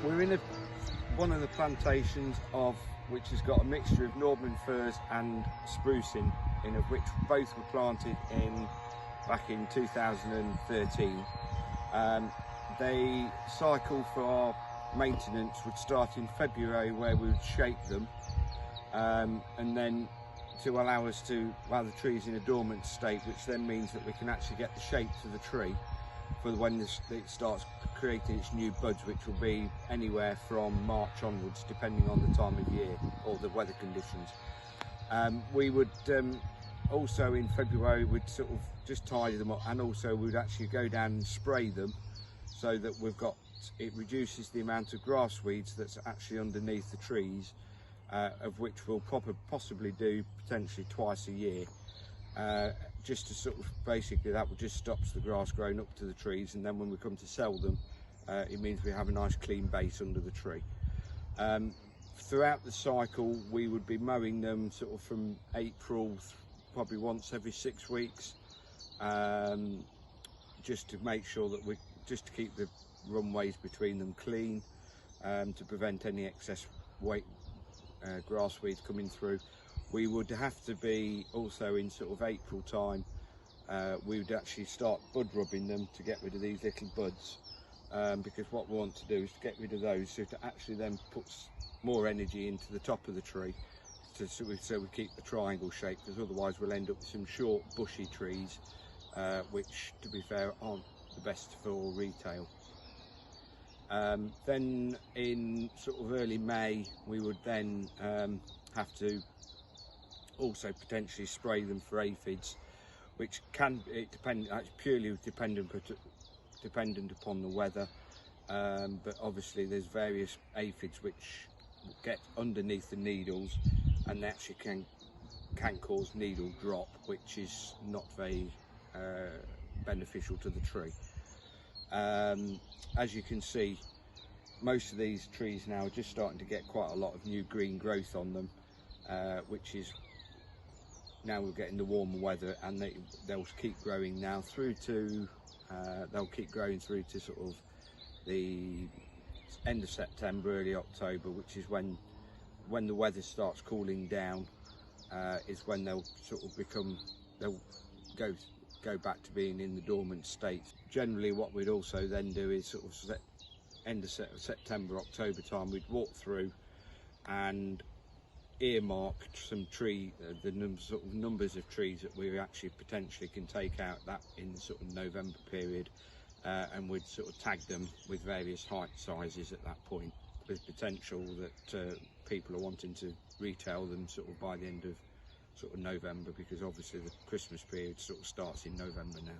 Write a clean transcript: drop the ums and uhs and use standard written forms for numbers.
We're in one of the plantations which has got a mixture of Nordmann Firs and Sprucing, of which both were planted back in 2013. They cycle for our maintenance would start in February, where we would shape them, and then to allow us to, while the tree's in a dormant state, which then means that we can actually get the shape to the tree for when it starts creating its new buds, which will be anywhere from March onwards, depending on the time of year or the weather conditions. We would also in February would sort of just tidy them up, and also we'd actually go down and spray them so that it reduces the amount of grass weeds that's actually underneath the trees, of which we'll possibly do potentially twice a year, just to sort of basically that will just stops the grass growing up to the trees, and then when we come to sell them, it means we have a nice clean base under the tree. Throughout the cycle we would be mowing them sort of from April, probably once every 6 weeks, just to make sure that just to keep the runways between them clean, to prevent any excess grass weeds coming through. We would have to be also in sort of April time, we would actually start bud rubbing them to get rid of these little buds, because what we want to do is to get rid of those, so to actually then puts more energy into the top of the tree, so we keep the triangle shape, because otherwise we'll end up with some short bushy trees, which to be fair aren't the best for retail. Then in sort of early May we would then have to also potentially spray them for aphids, which that's purely dependent upon the weather, but obviously there's various aphids which get underneath the needles and they actually can cause needle drop, which is not very beneficial to the tree. As you can see, most of these trees now are just starting to get quite a lot of new green growth on them, which is now we're getting the warmer weather, and they'll keep growing now through to sort of the end of September, early October, which is when the weather starts cooling down, is when they'll sort of go back to being in the dormant state. Generally what we'd also then do is sort of end of September, October time, we'd walk through and earmark some numbers of trees that we actually potentially can take out that in the sort of November period, and we'd sort of tag them with various height sizes at that point, with potential that people are wanting to retail them sort of by the end of sort of November, because obviously the Christmas period sort of starts in November now.